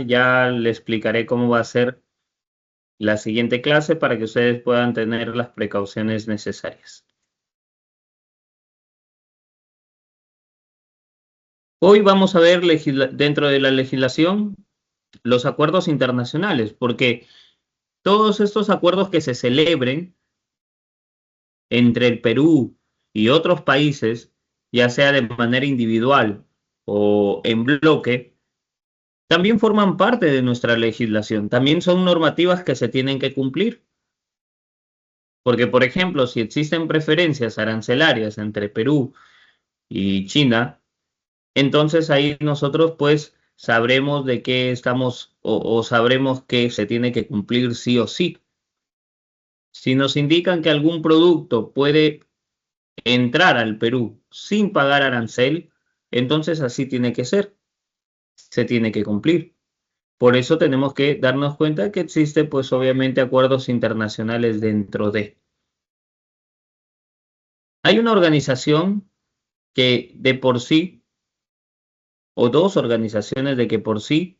ya le explicaré cómo va a ser la siguiente clase para que ustedes puedan tener las precauciones necesarias. Hoy vamos a ver dentro de la legislación los acuerdos internacionales, porque todos estos acuerdos que se celebren entre el Perú y otros países, ya sea de manera individual o en bloque, también forman parte de nuestra legislación. También son normativas que se tienen que cumplir. Porque, por ejemplo, si existen preferencias arancelarias entre Perú y China, entonces ahí nosotros pues sabremos de qué estamos o sabremos que se tiene que cumplir sí o sí. Si nos indican que algún producto puede entrar al Perú sin pagar arancel, entonces así tiene que ser, se tiene que cumplir. Por eso tenemos que darnos cuenta que existe pues obviamente acuerdos internacionales dentro de. Hay una organización que de por sí, o dos organizaciones de que por sí,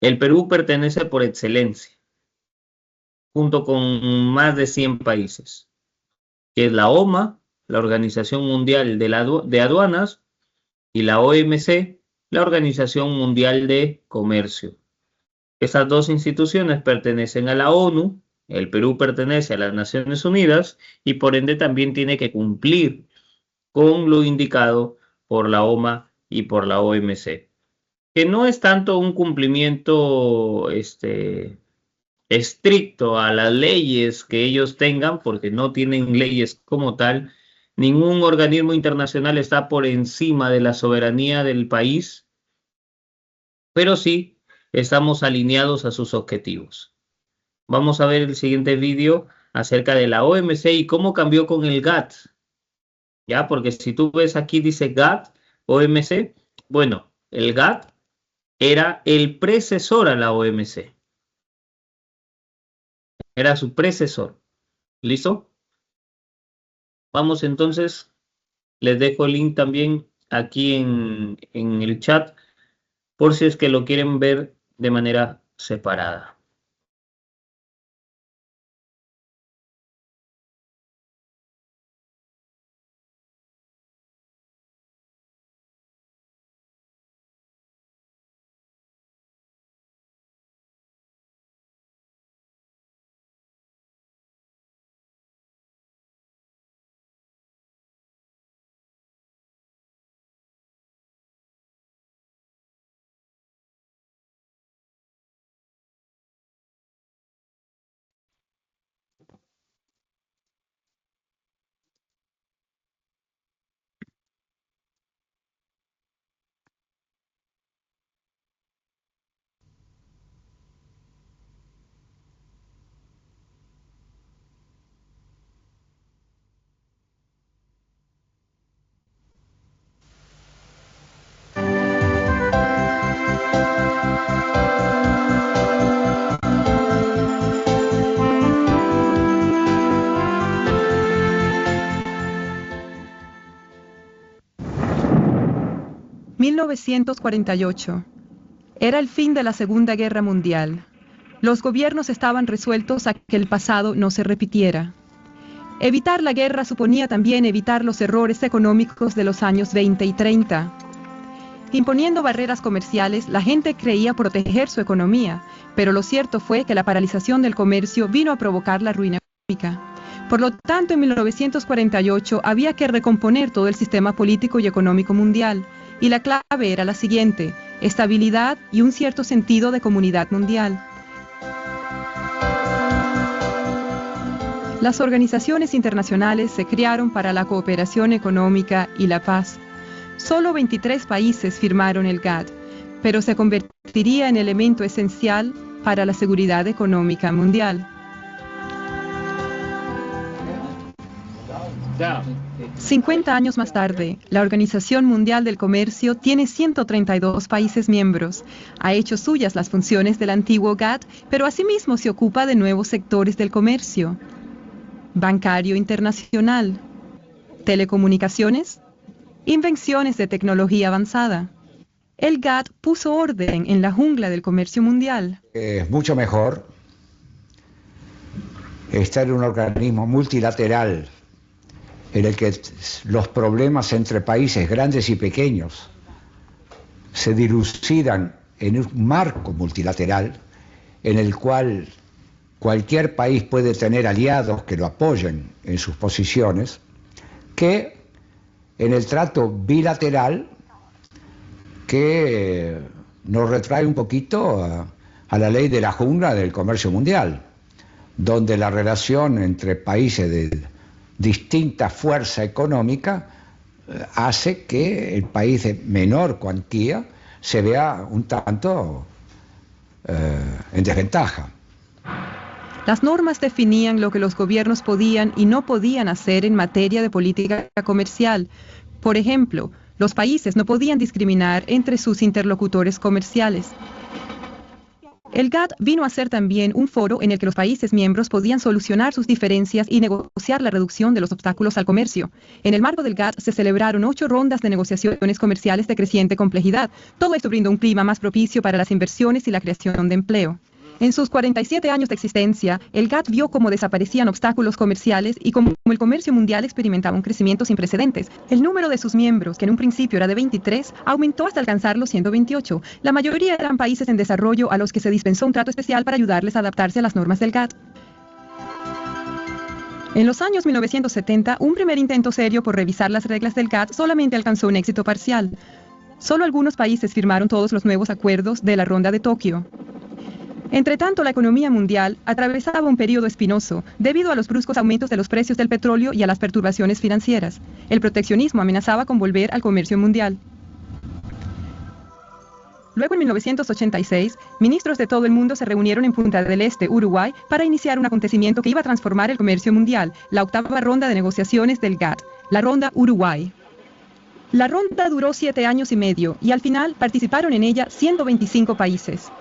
el Perú pertenece por excelencia, junto con más de 100 países, que es la OMA, la Organización Mundial de Aduanas, y la OMC, la Organización Mundial de Comercio. Estas dos instituciones pertenecen a la ONU, el Perú pertenece a las Naciones Unidas y por ende también tiene que cumplir con lo indicado por la OMA y por la OMC, que no es tanto un cumplimiento estricto a las leyes que ellos tengan, porque no tienen leyes como tal. Ningún organismo internacional está por encima de la soberanía del país, pero sí estamos alineados a sus objetivos. Vamos a ver el siguiente vídeo acerca de la OMC y cómo cambió con el GATT. ¿Ya? Porque si tú ves aquí dice GATT, OMC, bueno, el GATT era el predecesor a la OMC. Era su predecesor. ¿Listo? Vamos entonces, les dejo el link también aquí en el chat por si es que lo quieren ver de manera separada. «1948. Era el fin de la Segunda Guerra Mundial. Los gobiernos estaban resueltos a que el pasado no se repitiera. Evitar la guerra suponía también evitar los errores económicos de los años 20 y 30. Imponiendo barreras comerciales, la gente creía proteger su economía, pero lo cierto fue que la paralización del comercio vino a provocar la ruina económica. Por lo tanto, en 1948 había que recomponer todo el sistema político y económico mundial, y la clave era la siguiente: estabilidad y un cierto sentido de comunidad mundial. Las organizaciones internacionales se crearon para la cooperación económica y la paz. Solo 23 países firmaron el GATT, pero se convertiría en elemento esencial para la seguridad económica mundial. 50 años más tarde, la Organización Mundial del Comercio tiene 132 países miembros. Ha hecho suyas las funciones del antiguo GATT, pero asimismo se ocupa de nuevos sectores del comercio: bancario internacional, telecomunicaciones, invenciones de tecnología avanzada, El GATT puso orden en la jungla del comercio mundial. Es mucho mejor estar en un organismo multilateral en el que los problemas entre países grandes y pequeños se dilucidan en un marco multilateral en el cual cualquier país puede tener aliados que lo apoyen en sus posiciones, que en el trato bilateral que nos retrae un poquito a la ley de la jungla del comercio mundial, donde la relación entre países de distinta fuerza económica hace que el país de menor cuantía se vea un tanto en desventaja. Las normas definían lo que los gobiernos podían y no podían hacer en materia de política comercial. Por ejemplo, los países no podían discriminar entre sus interlocutores comerciales. El GATT vino a ser también un foro en el que los países miembros podían solucionar sus diferencias y negociar la reducción de los obstáculos al comercio. En el marco del GATT se celebraron 8 rondas de negociaciones comerciales de creciente complejidad. Todo esto brindó un clima más propicio para las inversiones y la creación de empleo. En sus 47 años de existencia, el GATT vio cómo desaparecían obstáculos comerciales y cómo el comercio mundial experimentaba un crecimiento sin precedentes. El número de sus miembros, que en un principio era de 23, aumentó hasta alcanzar los 128. La mayoría eran países en desarrollo a los que se dispensó un trato especial para ayudarles a adaptarse a las normas del GATT. En los años 1970, un primer intento serio por revisar las reglas del GATT solamente alcanzó un éxito parcial. Solo algunos países firmaron todos los nuevos acuerdos de la Ronda de Tokio. Entretanto, la economía mundial atravesaba un periodo espinoso debido a los bruscos aumentos de los precios del petróleo y a las perturbaciones financieras. El proteccionismo amenazaba con volver al comercio mundial. Luego, en 1986, ministros de todo el mundo se reunieron en Punta del Este, Uruguay, para iniciar un acontecimiento que iba a transformar el comercio mundial, la 8ª ronda de negociaciones del GATT, la Ronda Uruguay. La ronda duró 7 años y medio y al final participaron en ella 125 países.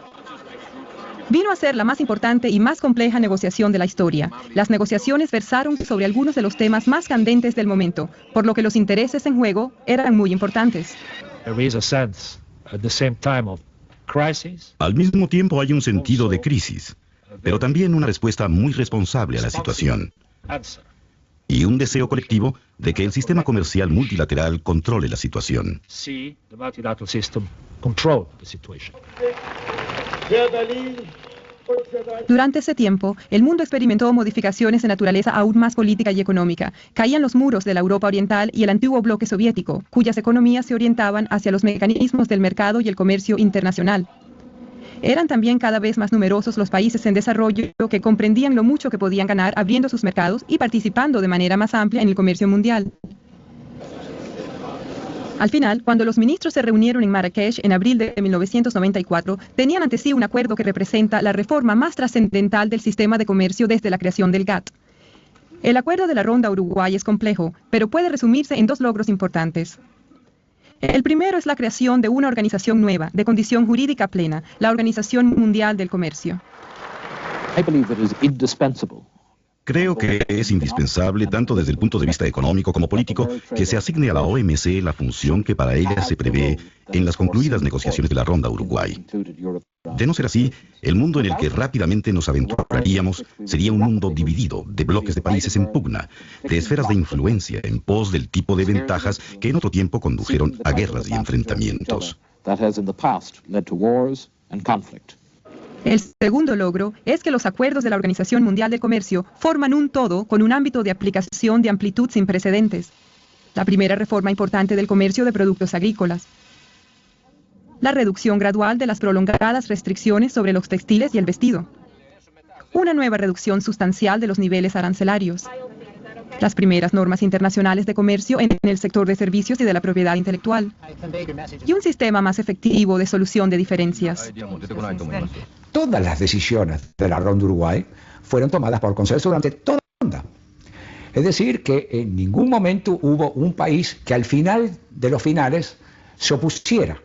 Vino a ser la más importante y más compleja negociación de la historia. Las negociaciones versaron sobre algunos de los temas más candentes del momento, por lo que los intereses en juego eran muy importantes. Al mismo tiempo hay un sentido de crisis, pero también una respuesta muy responsable a la situación. Y un deseo colectivo de que el sistema comercial multilateral controle la situación. Durante ese tiempo, el mundo experimentó modificaciones de naturaleza aún más política y económica. Caían los muros de la Europa Oriental y el antiguo bloque soviético, cuyas economías se orientaban hacia los mecanismos del mercado y el comercio internacional. Eran también cada vez más numerosos los países en desarrollo que comprendían lo mucho que podían ganar abriendo sus mercados y participando de manera más amplia en el comercio mundial. Al final, cuando los ministros se reunieron en Marrakech en abril de 1994, tenían ante sí un acuerdo que representa la reforma más trascendental del sistema de comercio desde la creación del GATT. El acuerdo de la Ronda Uruguay es complejo, pero puede resumirse en 2 logros importantes. El primero es la creación de una organización nueva, de condición jurídica plena, la Organización Mundial del Comercio. Creo que es indispensable, tanto desde el punto de vista económico como político, que se asigne a la OMC la función que para ella se prevé en las concluidas negociaciones de la Ronda Uruguay. De no ser así, el mundo en el que rápidamente nos aventuraríamos sería un mundo dividido, de bloques de países en pugna, de esferas de influencia en pos del tipo de ventajas que en otro tiempo condujeron a guerras y enfrentamientos. El segundo logro es que los acuerdos de la Organización Mundial del Comercio forman un todo con un ámbito de aplicación de amplitud sin precedentes. La primera reforma importante del comercio de productos agrícolas. La reducción gradual de las prolongadas restricciones sobre los textiles y el vestido. Una nueva reducción sustancial de los niveles arancelarios. Las primeras normas internacionales de comercio en el sector de servicios y de la propiedad intelectual. Y un sistema más efectivo de solución de diferencias. Todas las decisiones de la Ronda Uruguay fueron tomadas por consenso durante toda la ronda. Es decir, que en ningún momento hubo un país que al final de los finales se opusiera.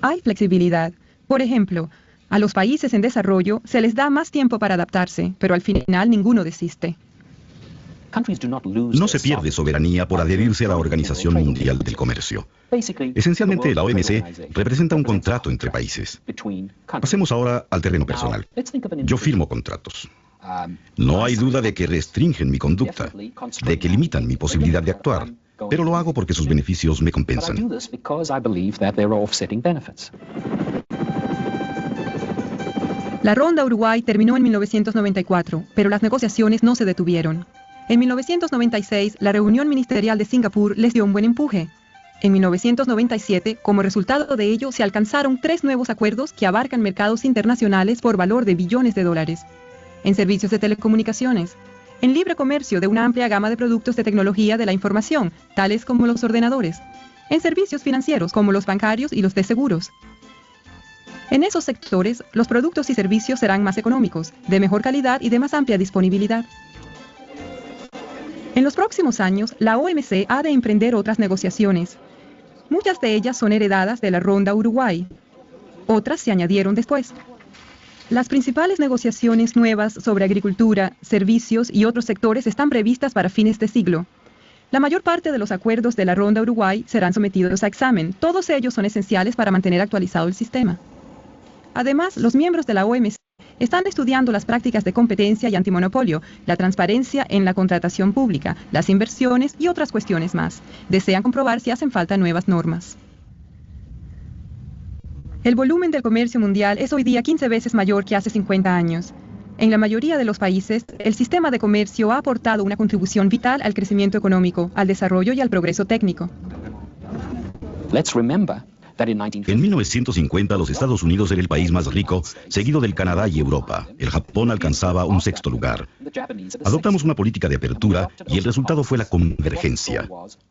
Hay flexibilidad. Por ejemplo, a los países en desarrollo se les da más tiempo para adaptarse, pero al final ninguno desiste. No se pierde soberanía por adherirse a la Organización Mundial del Comercio. Esencialmente, la OMC representa un contrato entre países. Pasemos ahora al terreno personal. Yo firmo contratos. No hay duda de que restringen mi conducta, de que limitan mi posibilidad de actuar, pero lo hago porque sus beneficios me compensan. La Ronda Uruguay terminó en 1994, pero las negociaciones no se detuvieron. En 1996, la reunión ministerial de Singapur les dio un buen empuje. En 1997, como resultado de ello, se alcanzaron 3 nuevos acuerdos que abarcan mercados internacionales por valor de billones de dólares. En servicios de telecomunicaciones, en libre comercio de una amplia gama de productos de tecnología de la información, tales como los ordenadores, en servicios financieros como los bancarios y los de seguros. En esos sectores, los productos y servicios serán más económicos, de mejor calidad y de más amplia disponibilidad. En los próximos años, la OMC ha de emprender otras negociaciones. Muchas de ellas son heredadas de la Ronda Uruguay. Otras se añadieron después. Las principales negociaciones nuevas sobre agricultura, servicios y otros sectores están previstas para fines de siglo. La mayor parte de los acuerdos de la Ronda Uruguay serán sometidos a examen. Todos ellos son esenciales para mantener actualizado el sistema. Además, los miembros de la OMC están estudiando las prácticas de competencia y antimonopolio, la transparencia en la contratación pública, las inversiones y otras cuestiones más. Desean comprobar si hacen falta nuevas normas. El volumen del comercio mundial es hoy día 15 veces mayor que hace 50 años. En la mayoría de los países, el sistema de comercio ha aportado una contribución vital al crecimiento económico, al desarrollo y al progreso técnico. En 1950, los Estados Unidos era el país más rico, seguido del Canadá y Europa. El Japón alcanzaba un 6º lugar. Adoptamos una política de apertura y el resultado fue la convergencia.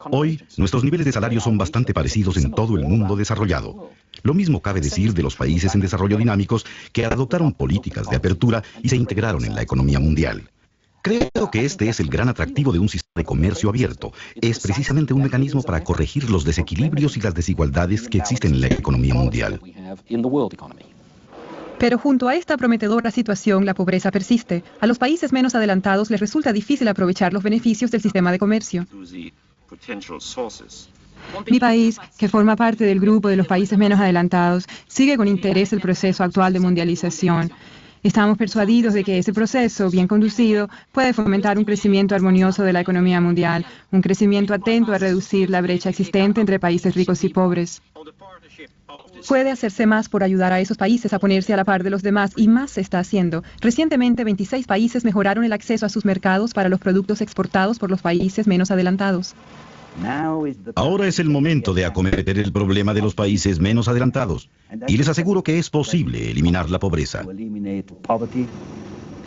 Hoy, nuestros niveles de salario son bastante parecidos en todo el mundo desarrollado. Lo mismo cabe decir de los países en desarrollo dinámicos que adoptaron políticas de apertura y se integraron en la economía mundial. Creo que este es el gran atractivo de un sistema de comercio abierto. Es precisamente un mecanismo para corregir los desequilibrios y las desigualdades que existen en la economía mundial. Pero junto a esta prometedora situación, la pobreza persiste. A los países menos adelantados les resulta difícil aprovechar los beneficios del sistema de comercio. Mi país, que forma parte del grupo de los países menos adelantados, sigue con interés el proceso actual de mundialización. Estamos persuadidos de que ese proceso, bien conducido, puede fomentar un crecimiento armonioso de la economía mundial, un crecimiento atento a reducir la brecha existente entre países ricos y pobres. Puede hacerse más por ayudar a esos países a ponerse a la par de los demás y más se está haciendo. Recientemente, 26 países mejoraron el acceso a sus mercados para los productos exportados por los países menos adelantados. Ahora es el momento de acometer el problema de los países menos adelantados. Y les aseguro que es posible eliminar la pobreza.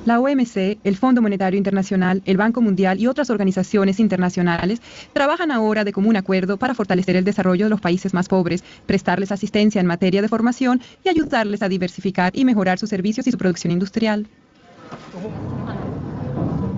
La OMC, el Fondo Monetario Internacional, el Banco Mundial y otras organizaciones internacionales trabajan ahora de común acuerdo para fortalecer el desarrollo de los países más pobres, prestarles asistencia en materia de formación y ayudarles a diversificar y mejorar sus servicios y su producción industrial.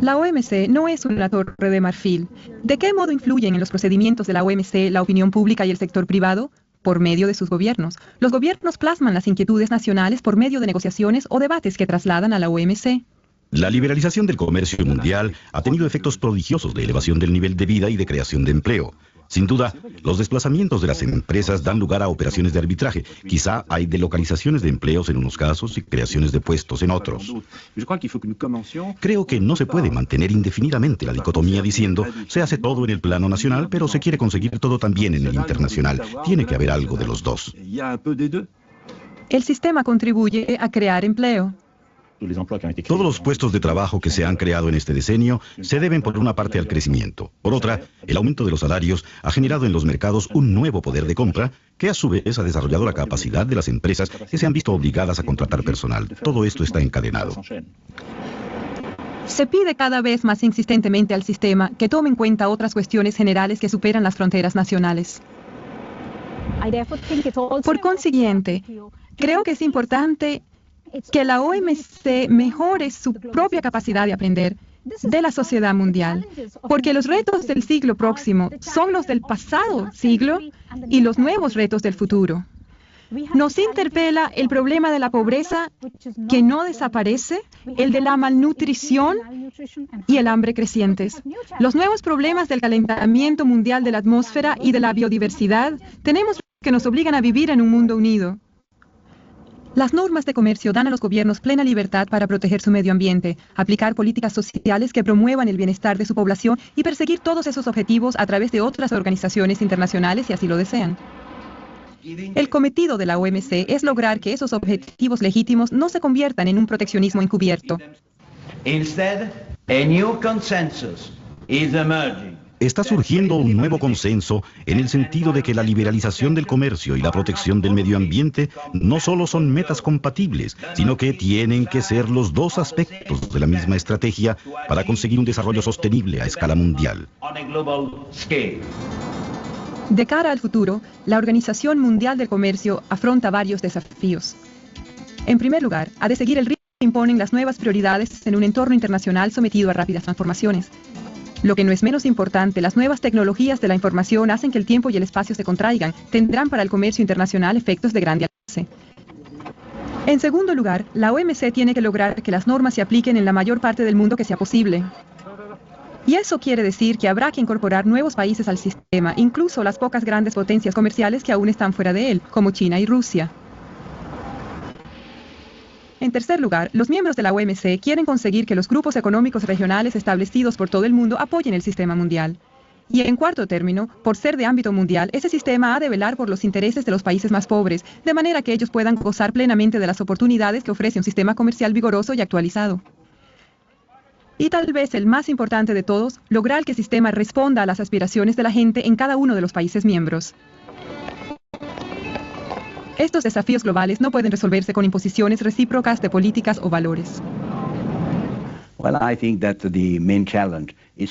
La OMC no es una torre de marfil. ¿De qué modo influyen en los procedimientos de la OMC la opinión pública y el sector privado? Por medio de sus gobiernos. Los gobiernos plasman las inquietudes nacionales por medio de negociaciones o debates que trasladan a la OMC. La liberalización del comercio mundial ha tenido efectos prodigiosos de elevación del nivel de vida y de creación de empleo. Sin duda, los desplazamientos de las empresas dan lugar a operaciones de arbitraje. Quizá hay delocalizaciones de empleos en unos casos y creaciones de puestos en otros. Creo que no se puede mantener indefinidamente la dicotomía diciendo se hace todo en el plano nacional, pero se quiere conseguir todo también en el internacional. Tiene que haber algo de los dos. El sistema contribuye a crear empleo. Todos los puestos de trabajo que se han creado en este decenio se deben por una parte al crecimiento. Por otra, el aumento de los salarios ha generado en los mercados un nuevo poder de compra que a su vez ha desarrollado la capacidad de las empresas que se han visto obligadas a contratar personal. Todo esto está encadenado. Se pide cada vez más insistentemente al sistema que tome en cuenta otras cuestiones generales que superan las fronteras nacionales. Por consiguiente, creo que es importante que la OMC mejore su propia capacidad de aprender de la sociedad mundial, porque los retos del siglo próximo son los del pasado siglo y los nuevos retos del futuro. Nos interpela el problema de la pobreza que no desaparece, el de la malnutrición y el hambre crecientes. Los nuevos problemas del calentamiento mundial de la atmósfera y de la biodiversidad tenemos que nos obligan a vivir en un mundo unido. Las normas de comercio dan a los gobiernos plena libertad para proteger su medio ambiente, aplicar políticas sociales que promuevan el bienestar de su población y perseguir todos esos objetivos a través de otras organizaciones internacionales si así lo desean. El cometido de la OMC es lograr que esos objetivos legítimos no se conviertan en un proteccionismo encubierto. Instead, a new consensus is emerging. Está surgiendo un nuevo consenso en el sentido de que la liberalización del comercio y la protección del medio ambiente no solo son metas compatibles, sino que tienen que ser los dos aspectos de la misma estrategia para conseguir un desarrollo sostenible a escala mundial. De cara al futuro, la Organización Mundial del Comercio afronta varios desafíos. En primer lugar, ha de seguir el ritmo que imponen las nuevas prioridades en un entorno internacional sometido a rápidas transformaciones. Lo que no es menos importante, las nuevas tecnologías de la información hacen que el tiempo y el espacio se contraigan, tendrán para el comercio internacional efectos de gran alcance. En segundo lugar, la OMC tiene que lograr que las normas se apliquen en la mayor parte del mundo que sea posible. Y eso quiere decir que habrá que incorporar nuevos países al sistema, incluso las pocas grandes potencias comerciales que aún están fuera de él, como China y Rusia. En tercer lugar, los miembros de la OMC quieren conseguir que los grupos económicos regionales establecidos por todo el mundo apoyen el sistema mundial. Y en cuarto término, por ser de ámbito mundial, ese sistema ha de velar por los intereses de los países más pobres, de manera que ellos puedan gozar plenamente de las oportunidades que ofrece un sistema comercial vigoroso y actualizado. Y tal vez el más importante de todos, lograr que el sistema responda a las aspiraciones de la gente en cada uno de los países miembros. Estos desafíos globales no pueden resolverse con imposiciones recíprocas de políticas o valores.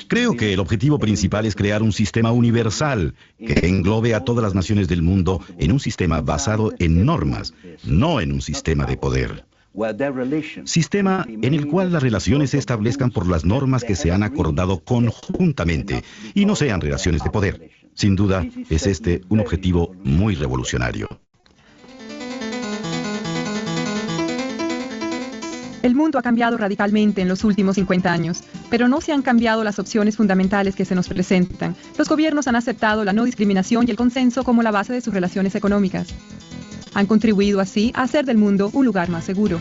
Creo que el objetivo principal es crear un sistema universal que englobe a todas las naciones del mundo en un sistema basado en normas, no en un sistema de poder. Sistema en el cual las relaciones se establezcan por las normas que se han acordado conjuntamente y no sean relaciones de poder. Sin duda, es este un objetivo muy revolucionario. El mundo ha cambiado radicalmente en los últimos 50 años, pero no se han cambiado las opciones fundamentales que se nos presentan. Los gobiernos han aceptado la no discriminación y el consenso como la base de sus relaciones económicas. Han contribuido así a hacer del mundo un lugar más seguro.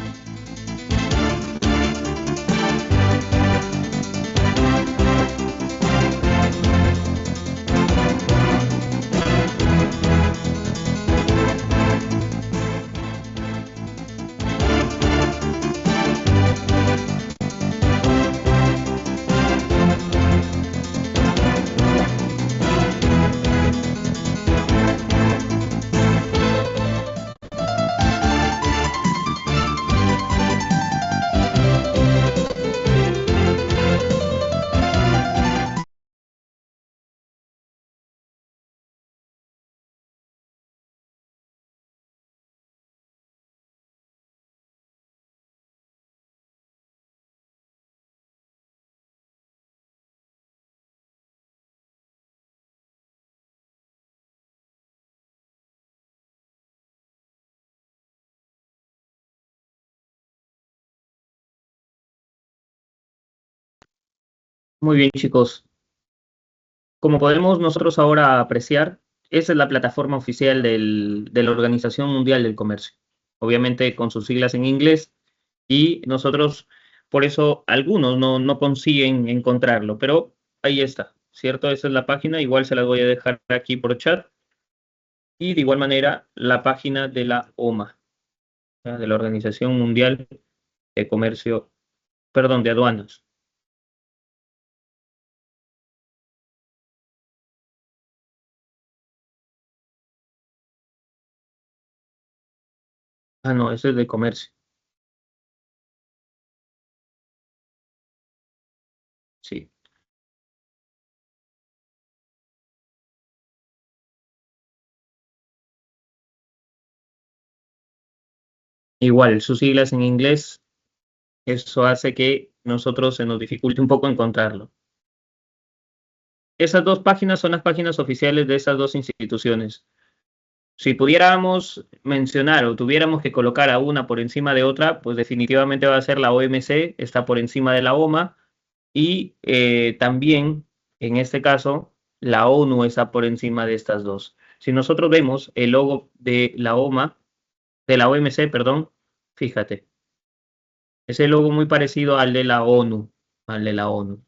Muy bien, chicos. Como podemos nosotros ahora apreciar, esa es la plataforma oficial de la Organización Mundial del Comercio. Obviamente con sus siglas en inglés, y nosotros, por eso, algunos no consiguen encontrarlo, pero ahí está, ¿cierto? Esa es la página, igual se las voy a dejar aquí por chat. Y de igual manera, la página de la OMA, ¿ya? De la Organización Mundial de Comercio, perdón, de Aduanas. Ah, no, ese es de comercio. Sí. Igual, sus siglas en inglés, eso hace que nosotros se nos dificulte un poco encontrarlo. Esas dos páginas son las páginas oficiales de esas dos instituciones. Si pudiéramos mencionar o tuviéramos que colocar a una por encima de otra, pues definitivamente va a ser la OMC, está por encima de la OMA, y también, en este caso, la ONU está por encima de estas dos. Si nosotros vemos el logo de la OMA, de la OMC, perdón, fíjate, es el logo muy parecido al de la ONU, al de la ONU.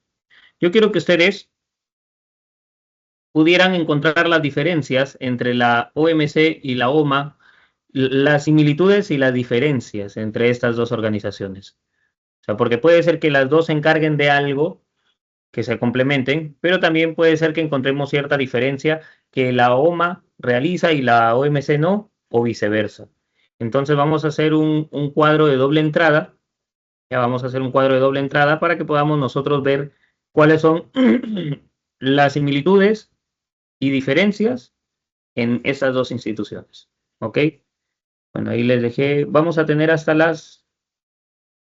Yo quiero que ustedes pudieran encontrar las diferencias entre la OMC y la OMA, las similitudes y las diferencias entre estas dos organizaciones. O sea, porque puede ser que las dos se encarguen de algo, que se complementen, pero también puede ser que encontremos cierta diferencia que la OMA realiza y la OMC no, o viceversa. Entonces vamos a hacer un cuadro de doble entrada. Ya vamos a hacer un cuadro de doble entrada para que podamos nosotros ver cuáles son las similitudes y diferencias en estas dos instituciones. ¿Ok? Bueno, ahí les dejé. Vamos a tener hasta las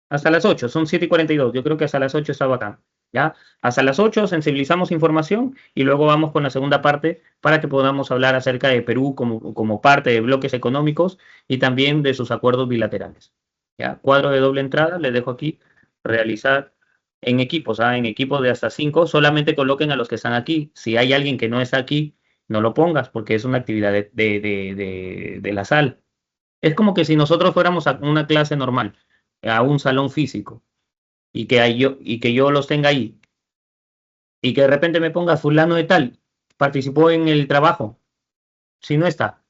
8, son 7:42. Yo creo que hasta las 8 está bacán. ¿Ya? Hasta las 8 sensibilizamos información y luego vamos con la segunda parte para que podamos hablar acerca de Perú como parte de bloques económicos y también de sus acuerdos bilaterales. ¿Ya? Cuadro de doble entrada, les dejo aquí, realizar en equipos, en equipos de hasta 5, solamente coloquen a los que están aquí. Si hay alguien que no está aquí, no lo pongas porque es una actividad de la sala. Es como que si nosotros fuéramos a una clase normal, a un salón físico, y que yo los tenga ahí, y que de repente me ponga fulano de tal, participó en el trabajo, si no está.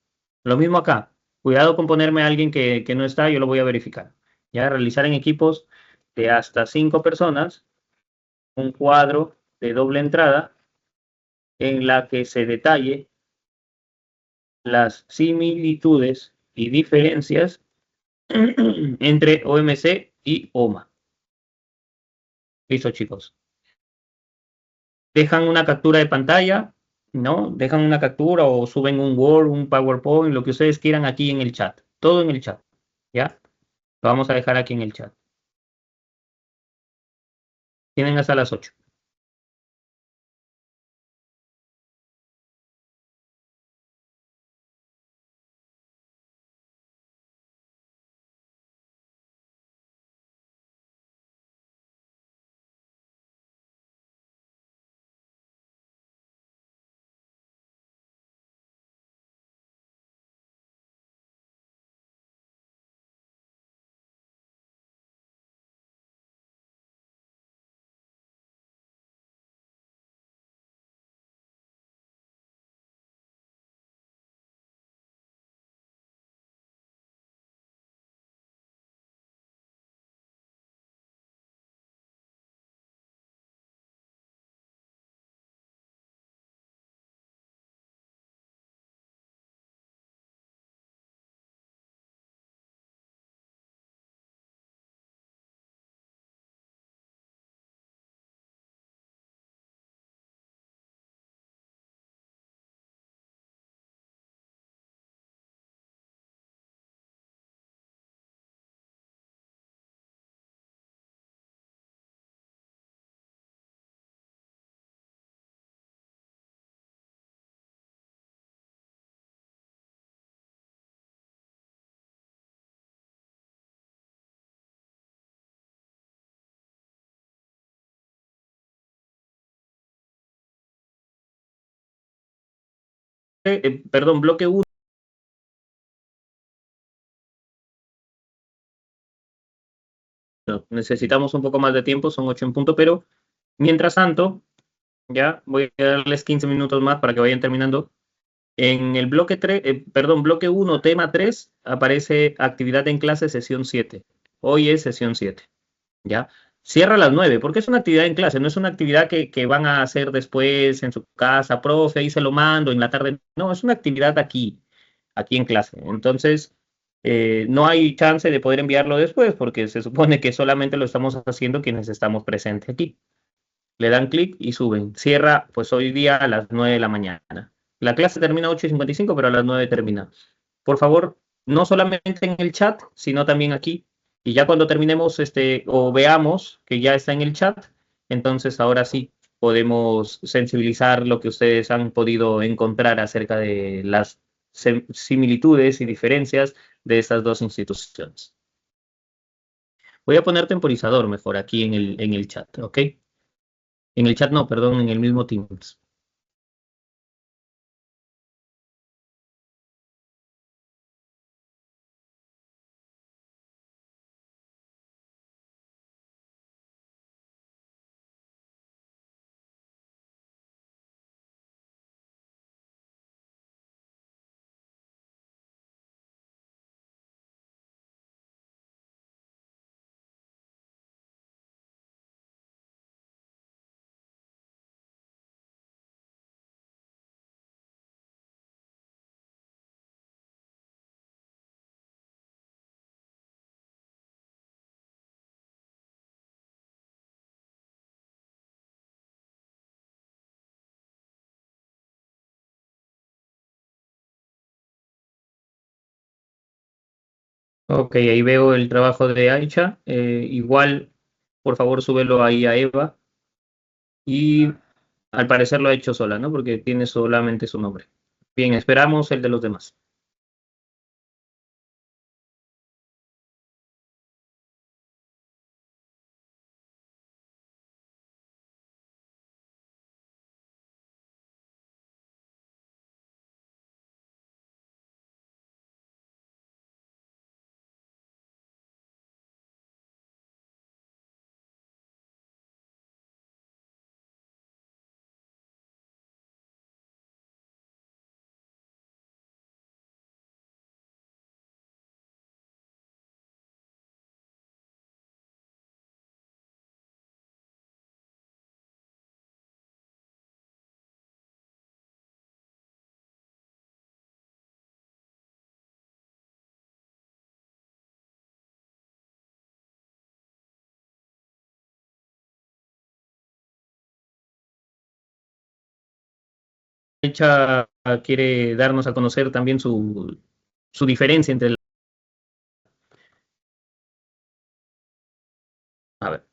Lo mismo acá. Cuidado con ponerme a alguien que no está, yo lo voy a verificar. Ya realizar en equipos de hasta 5 personas un cuadro de doble entrada en la que se detalle las similitudes y diferencias entre OMC y OMA. Listo, chicos. Dejan una captura de pantalla, ¿no? Dejan una captura o suben un Word, un PowerPoint, lo que ustedes quieran aquí en el chat. Todo en el chat, ¿ya? Lo vamos a dejar aquí en el chat. Tienen hasta las 8. Perdón, bloque 1. Necesitamos un poco más de tiempo, son 8 en punto, pero mientras tanto, ya voy a darles 15 minutos más para que vayan terminando. En el bloque 3, bloque 1, tema 3, aparece actividad en clase, sesión 7. Hoy es sesión 7, ¿ya? Cierra a las 9, porque es una actividad en clase, no es una actividad que van a hacer después en su casa, profe, ahí se lo mando, en la tarde. No, es una actividad aquí en clase. Entonces, no hay chance de poder enviarlo después, porque se supone que solamente lo estamos haciendo quienes estamos presentes aquí. Le dan clic y suben. Cierra, pues hoy día a las 9 de la mañana. La clase termina a 8:55, pero a las 9 termina. Por favor, no solamente en el chat, sino también aquí. Y ya cuando terminemos o veamos que ya está en el chat, entonces ahora sí podemos sensibilizar lo que ustedes han podido encontrar acerca de las similitudes y diferencias de estas dos instituciones. Voy a poner temporizador mejor aquí en el chat, ¿ok? En el chat no, perdón, en el mismo Teams. Ok, ahí veo el trabajo de Aicha. Igual, por favor, súbelo ahí a Eva. Y al parecer lo ha hecho sola, ¿no? Porque tiene solamente su nombre. Bien, esperamos el de los demás. Aicha quiere darnos a conocer también su diferencia entre... A ver.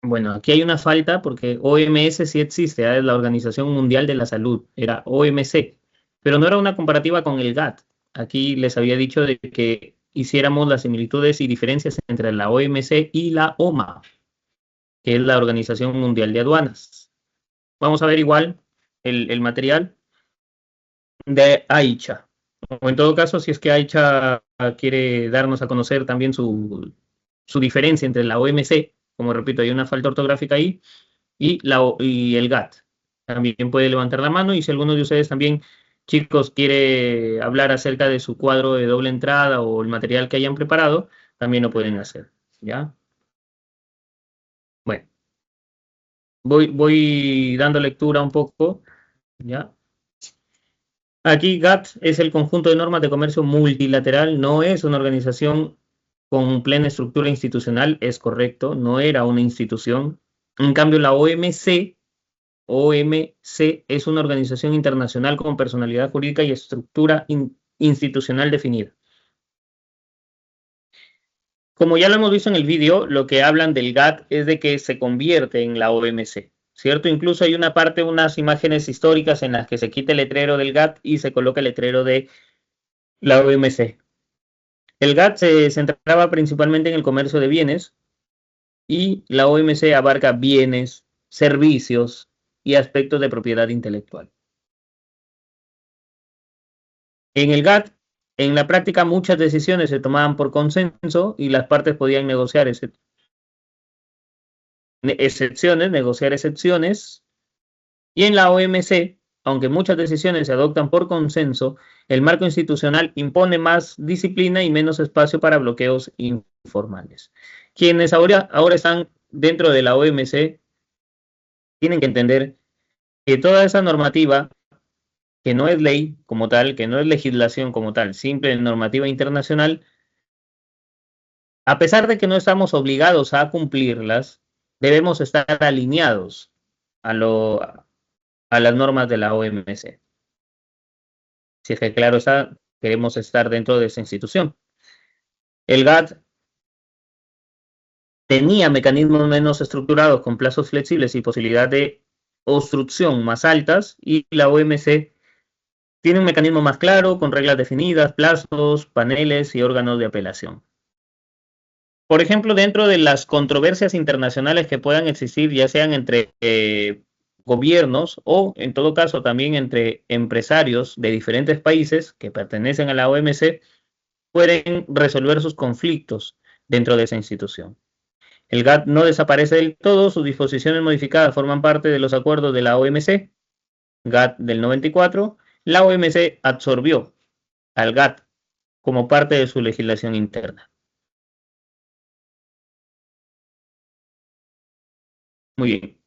Bueno, aquí hay una falta porque OMS sí existe, es la Organización Mundial de la Salud, era OMC, pero no era una comparativa con el GATT. Aquí les había dicho de que hiciéramos las similitudes y diferencias entre la OMC y la OMA, que es la Organización Mundial de Aduanas. Vamos a ver igual el material de Aicha. O en todo caso, si es que Aicha quiere darnos a conocer también su diferencia entre la OMC, como repito, hay una falta ortográfica ahí, y el GATT. También puede levantar la mano y si alguno de ustedes también, chicos, quiere hablar acerca de su cuadro de doble entrada o el material que hayan preparado, también lo pueden hacer, ¿ya? Bueno, voy dando lectura un poco, ¿ya? Aquí GATT es el conjunto de normas de comercio multilateral, no es una organización con plena estructura institucional, es correcto, no era una institución. En cambio, la OMC es una organización internacional con personalidad jurídica y estructura institucional definida. Como ya lo hemos visto en el vídeo, lo que hablan del GATT es de que se convierte en la OMC, ¿cierto? Incluso hay una parte, unas imágenes históricas en las que se quita el letrero del GATT y se coloca el letrero de la OMC. El GATT se centraba principalmente en el comercio de bienes y la OMC abarca bienes, servicios y aspectos de propiedad intelectual. En el GATT, en la práctica, muchas decisiones se tomaban por consenso y las partes podían negociar excepciones. Y en la OMC, aunque muchas decisiones se adoptan por consenso, el marco institucional impone más disciplina y menos espacio para bloqueos informales. Quienes ahora están dentro de la OMC tienen que entender que toda esa normativa, que no es ley como tal, que no es legislación como tal, simple normativa internacional, a pesar de que no estamos obligados a cumplirlas, debemos estar alineados a las normas de la OMC. Si es que claro está, queremos estar dentro de esa institución. El GATT tenía mecanismos menos estructurados con plazos flexibles y posibilidad de obstrucción más altas y la OMC tiene un mecanismo más claro, con reglas definidas, plazos, paneles y órganos de apelación. Por ejemplo, dentro de las controversias internacionales que puedan existir, ya sean entre gobiernos o, en todo caso, también entre empresarios de diferentes países que pertenecen a la OMC, pueden resolver sus conflictos dentro de esa institución. El GATT no desaparece del todo, sus disposiciones modificadas forman parte de los acuerdos de la OMC, GATT del 94. La OMC absorbió al GATT como parte de su legislación interna. Muy bien.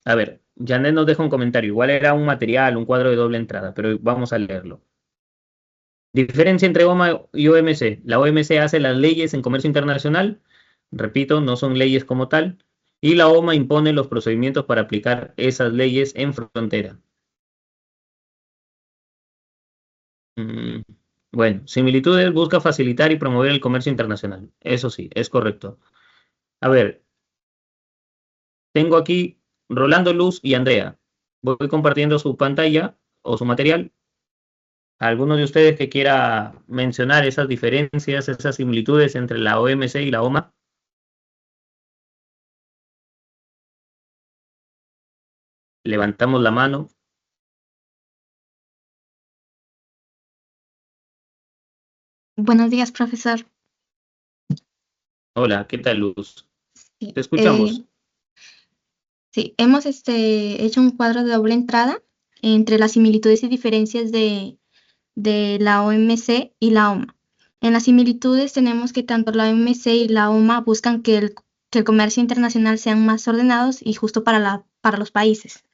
A ver, Janet nos deja un comentario. Igual era un material, un cuadro de doble entrada, pero vamos a leerlo. Diferencia entre OMA y OMC. La OMC hace las leyes en comercio internacional. Repito, no son leyes como tal. Y la OMA impone los procedimientos para aplicar esas leyes en frontera. Bueno, similitudes, busca facilitar y promover el comercio internacional. Eso sí, es correcto. A ver, tengo aquí Rolando, Luz y Andrea. Voy compartiendo su pantalla o su material. ¿Alguno de ustedes que quiera mencionar esas diferencias, esas similitudes entre la OMC y la OMA? Levantamos la mano. Buenos días, profesor. Hola, ¿qué tal, Luz? Sí, Te escuchamos. sí, hemos hecho un cuadro de doble entrada entre las similitudes y diferencias de la OMC y la OMA. En las similitudes tenemos que tanto la OMC y la OMA buscan que el comercio internacional sean más ordenados y justo para los países.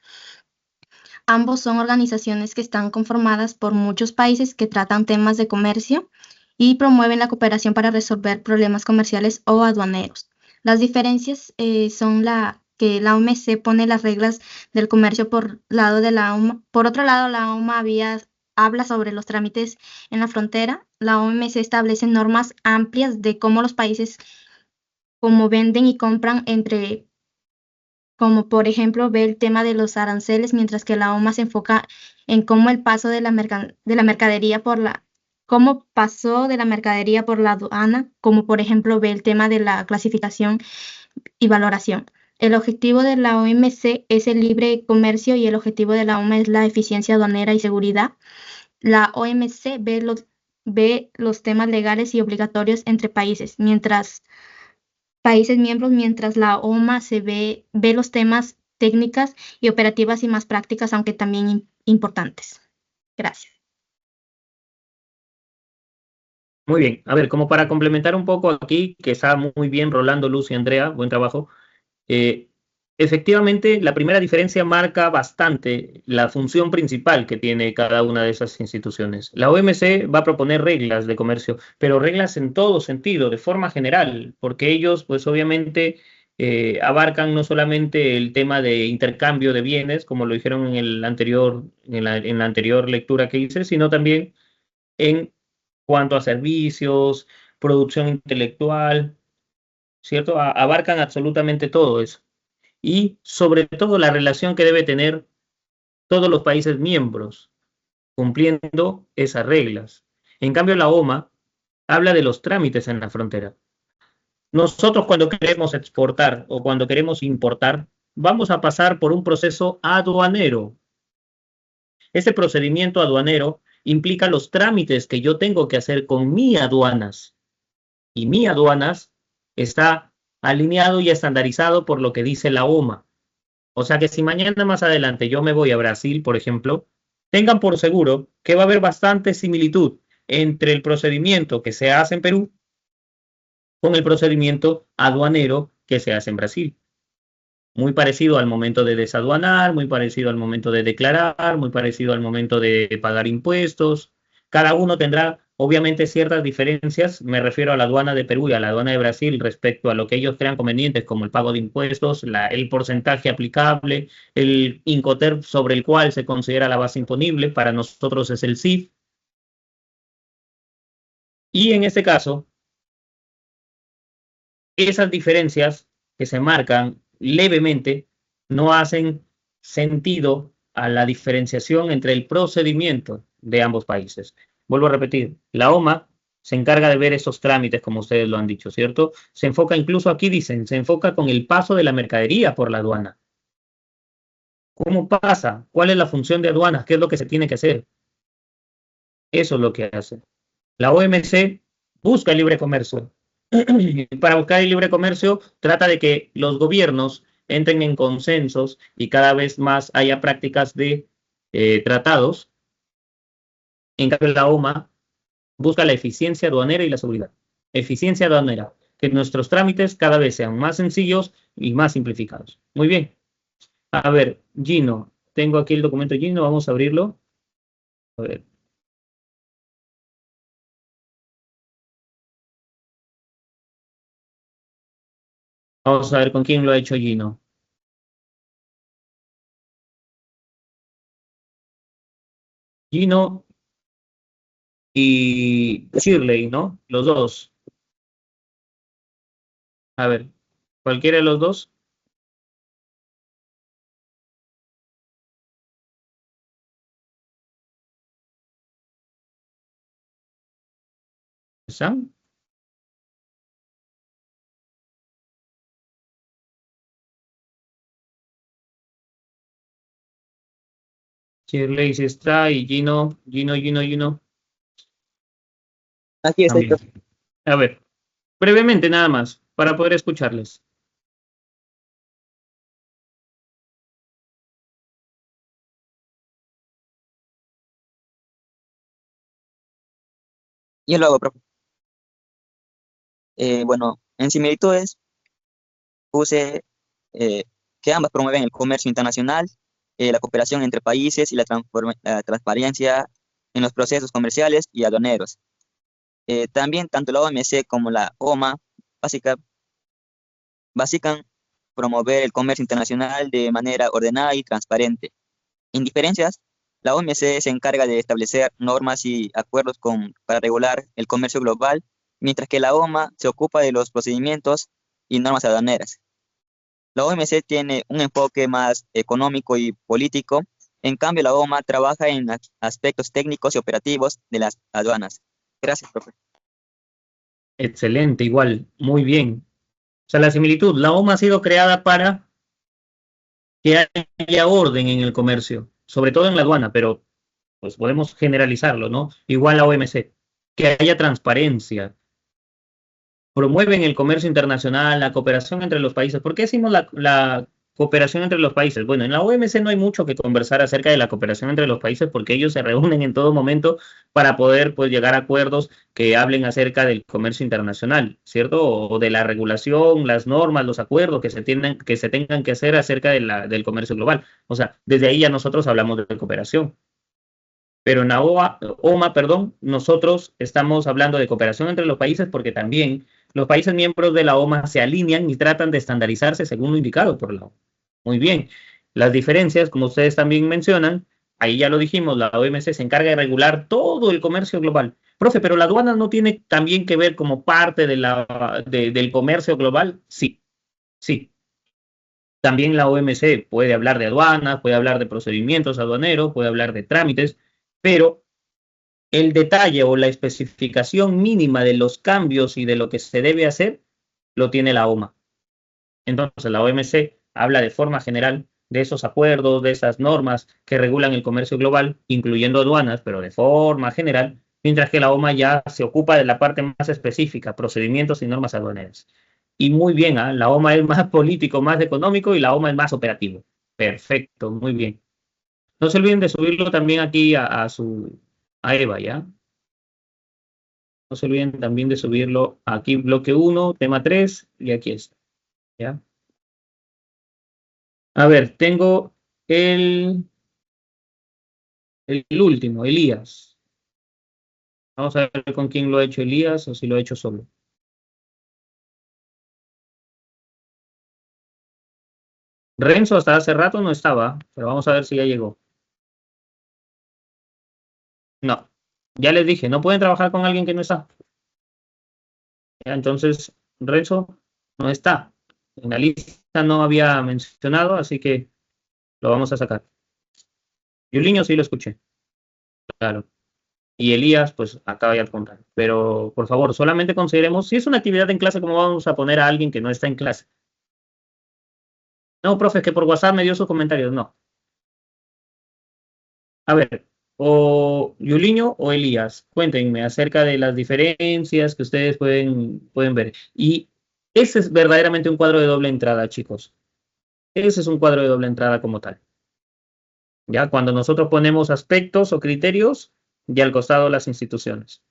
Ambos son organizaciones que están conformadas por muchos países que tratan temas de comercio y promueven la cooperación para resolver problemas comerciales o aduaneros. Las diferencias son que la OMC pone las reglas del comercio por lado de la OMA. Por otro lado, la OMA habla sobre los trámites en la frontera. La OMC establece normas amplias de cómo los países como venden y compran como por ejemplo ve el tema de los aranceles, mientras que la OMA se enfoca en cómo el paso de la mercadería cómo pasó de la mercadería por la aduana, como por ejemplo ve el tema de la clasificación y valoración. El objetivo de la OMC es el libre comercio y el objetivo de la OMA es la eficiencia aduanera y seguridad. La OMC ve los temas legales y obligatorios entre países miembros, mientras la OMA ve los temas técnicas y operativas y más prácticas, aunque también importantes. Gracias. Muy bien. A ver, como para complementar un poco aquí, que está muy bien Rolando, Luz y Andrea, buen trabajo. Efectivamente, la primera diferencia marca bastante la función principal que tiene cada una de esas instituciones. La OMC va a proponer reglas de comercio, pero reglas en todo sentido, de forma general, porque ellos, pues obviamente, abarcan no solamente el tema de intercambio de bienes, como lo dijeron en la anterior lectura que hice, sino también en cuanto a servicios, producción intelectual, ¿cierto? Abarcan absolutamente todo eso. Y sobre todo la relación que debe tener todos los países miembros cumpliendo esas reglas. En cambio, la OMA habla de los trámites en la frontera. Nosotros cuando queremos exportar o cuando queremos importar, vamos a pasar por un proceso aduanero. Ese procedimiento aduanero implica los trámites que yo tengo que hacer con mis aduanas. Y mi aduanas está alineado y estandarizado por lo que dice la OMA. O sea que si mañana más adelante yo me voy a Brasil, por ejemplo, tengan por seguro que va a haber bastante similitud entre el procedimiento que se hace en Perú con el procedimiento aduanero que se hace en Brasil. Muy parecido al momento de desaduanar, muy parecido al momento de declarar, muy parecido al momento de pagar impuestos. Cada uno tendrá obviamente ciertas diferencias, me refiero a la aduana de Perú y a la aduana de Brasil respecto a lo que ellos crean convenientes, como el pago de impuestos, el porcentaje aplicable, el Incoterm sobre el cual se considera la base imponible, para nosotros es el CIF. Y en este caso, esas diferencias que se marcan levemente no hacen sentido a la diferenciación entre el procedimiento de ambos países. Vuelvo a repetir, la OMA se encarga de ver esos trámites, como ustedes lo han dicho, ¿cierto? Se enfoca, incluso aquí dicen, se enfoca con el paso de la mercadería por la aduana. ¿Cómo pasa? ¿Cuál es la función de aduanas? ¿Qué es lo que se tiene que hacer? Eso es lo que hace. La OMC busca el libre comercio. Para buscar el libre comercio, trata de que los gobiernos entren en consensos y cada vez más haya prácticas de tratados. En cambio, la OMA busca la eficiencia aduanera y la seguridad. Eficiencia aduanera, que nuestros trámites cada vez sean más sencillos y más simplificados. Muy bien. A ver, Gino, tengo aquí el documento Gino, vamos a abrirlo. A ver. Vamos a ver con quién lo ha hecho Gino. Gino y Shirley, ¿no? Los dos. A ver, cualquiera de los dos. ¿Están? Shirley sí está y Gino. Aquí estoy, También. profe. A ver, brevemente nada más, para poder escucharles. Yo lo hago, profe. Bueno, en similitudes puse que ambas promueven el comercio internacional, la cooperación entre países y la transparencia en los procesos comerciales y aduaneros. También tanto la OMC como la OMA básica, básican promover el comercio internacional de manera ordenada y transparente. En diferencias, la OMC se encarga de establecer normas y acuerdos para regular el comercio global, mientras que la OMA se ocupa de los procedimientos y normas aduaneras. La OMC tiene un enfoque más económico y político, en cambio la OMA trabaja en aspectos técnicos y operativos de las aduanas. Gracias, profe. Excelente, igual, muy bien. O sea, la similitud, la OMA ha sido creada para que haya orden en el comercio, sobre todo en la aduana, pero pues podemos generalizarlo, ¿no? Igual la OMC, que haya transparencia, promueven el comercio internacional, la cooperación entre los países. ¿Por qué decimos la cooperación entre los países? Bueno, en la OMC no hay mucho que conversar acerca de la cooperación entre los países porque ellos se reúnen en todo momento para poder pues llegar a acuerdos que hablen acerca del comercio internacional, ¿cierto? O de la regulación, las normas, los acuerdos que se tengan que hacer acerca del comercio global. O sea, desde ahí ya nosotros hablamos de cooperación. Pero en la OMA, perdón, nosotros estamos hablando de cooperación entre los países porque también los países miembros de la OMA se alinean y tratan de estandarizarse según lo indicado por la OMA. Muy bien. Las diferencias, como ustedes también mencionan, ahí ya lo dijimos, la OMC se encarga de regular todo el comercio global. Profe, pero la aduana no tiene también que ver como parte del comercio global. Sí, sí. También la OMC puede hablar de aduanas, puede hablar de procedimientos aduaneros, puede hablar de trámites, pero el detalle o la especificación mínima de los cambios y de lo que se debe hacer lo tiene la OMA. Entonces, la OMC habla de forma general de esos acuerdos, de esas normas que regulan el comercio global, incluyendo aduanas, pero de forma general, mientras que la OMA ya se ocupa de la parte más específica, procedimientos y normas aduaneras. Y muy bien, ¿eh? La OMA es más político, más económico y la OMA es más operativo. Perfecto, muy bien. No se olviden de subirlo también aquí a Eva, ¿ya? No se olviden también de subirlo aquí, bloque 1, tema 3, y aquí está, ¿ya? A ver, tengo el último, Elías. Vamos a ver con quién lo ha hecho Elías o si lo ha hecho solo. Renzo hasta hace rato no estaba, pero vamos a ver si ya llegó. No, ya les dije, no pueden trabajar con alguien que no está. ¿Ya? Entonces, Renzo no está. En la lista no había mencionado, así que Lo vamos a sacar. Yuliño sí lo escuché, claro. Y Elías, pues acaba ya al contrario. Pero, por favor, solamente consideremos, si es una actividad en clase, ¿cómo vamos a poner a alguien que no está en clase? No, profe, que por WhatsApp me dio sus comentarios. No. A ver, o Yuliño o Elías, cuéntenme acerca de las diferencias que ustedes pueden ver. Y ese es verdaderamente un cuadro de doble entrada, chicos. Ese es un cuadro de doble entrada como tal. Ya cuando nosotros ponemos aspectos o criterios y al costado las instituciones.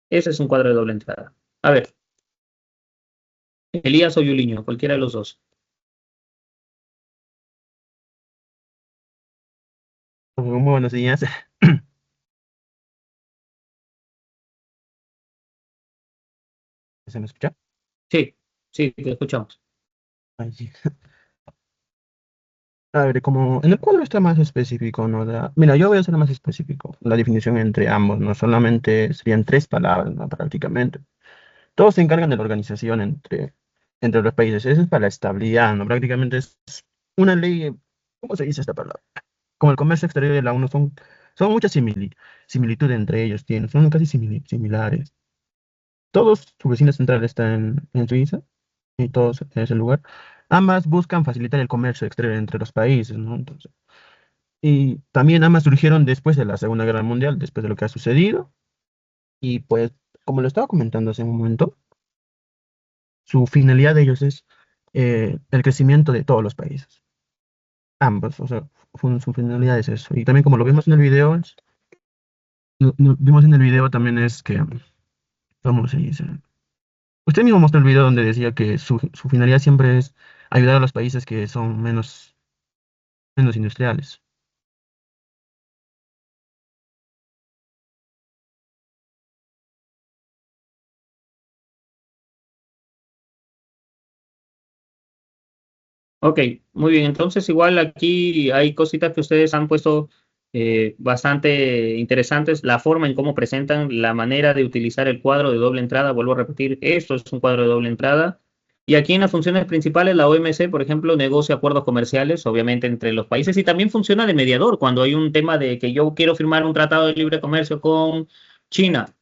Ese es un cuadro de doble entrada. A ver, Elías o Yuliño, cualquiera de los dos. Muy buenos días. ¿Se me escucha? Sí, sí, te escuchamos. Ay, sí. A ver, como en el cuadro está más específico, ¿no? Mira, yo voy a ser más específico. La definición entre ambos, no solamente serían 3 palabras, ¿no? Prácticamente. Todos se encargan de la organización entre los países. Eso es para la estabilidad, ¿no? Prácticamente es una ley, ¿cómo se dice esta palabra? Como el comercio exterior de la ONU, son muchas similitudes entre ellos, son casi similares. Todos, su vecino central está en Suiza, y todos en ese lugar. Ambas buscan facilitar el comercio exterior entre los países, ¿no? Entonces, y también ambas surgieron después de la Segunda Guerra Mundial, después de lo que ha sucedido. Y pues, como lo estaba comentando hace un momento, su finalidad de ellos es el crecimiento de todos los países. Ambos, o sea, su finalidad es eso. Y también como lo vimos en el video, vimos en el video también es que, ¿cómo se dice? Usted mismo mostró el video donde decía que su finalidad siempre es ayudar a los países que son menos industriales. Ok, muy bien. Entonces, igual aquí hay cositas que ustedes han puesto bastante interesantes. La forma en cómo presentan, la manera de utilizar el cuadro de doble entrada. Vuelvo a repetir, esto es un cuadro de doble entrada. Y aquí en las funciones principales, la OMC, por ejemplo, negocia acuerdos comerciales, obviamente, entre los países y también funciona de mediador cuando hay un tema de que yo quiero firmar un tratado de libre comercio con China.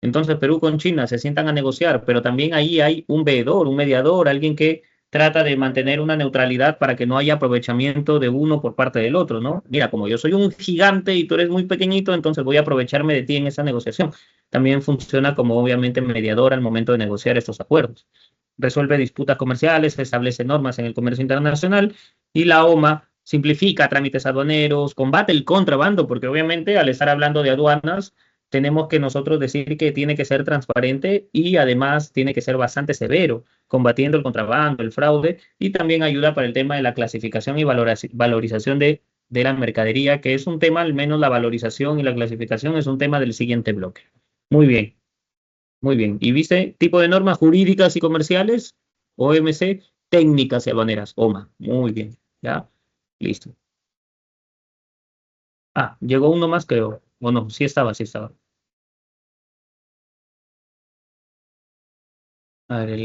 Entonces Perú con China se sientan a negociar, pero también ahí hay un veedor, un mediador, alguien que trata de mantener una neutralidad para que no haya aprovechamiento de uno por parte del otro, ¿no? Mira, como yo soy un gigante y tú eres muy pequeñito, entonces voy a aprovecharme de ti en esa negociación. También funciona como obviamente mediador al momento de negociar estos acuerdos. Resuelve disputas comerciales, establece normas en el comercio internacional y la OMA simplifica trámites aduaneros, combate el contrabando, porque obviamente al estar hablando de aduanas, tenemos que nosotros decir que tiene que ser transparente y además tiene que ser bastante severo, combatiendo el contrabando, el fraude, y también ayuda para el tema de la clasificación y valorización de la mercadería, que es un tema, al menos la valorización y la clasificación es un tema del siguiente bloque. Muy bien, muy bien. ¿Y viste tipo de normas jurídicas y comerciales? OMC, técnicas y aduaneras, OMA. Muy bien, ¿ya? Listo. Ah, llegó uno más, creo. O no, sí estaba, sí estaba. A ver,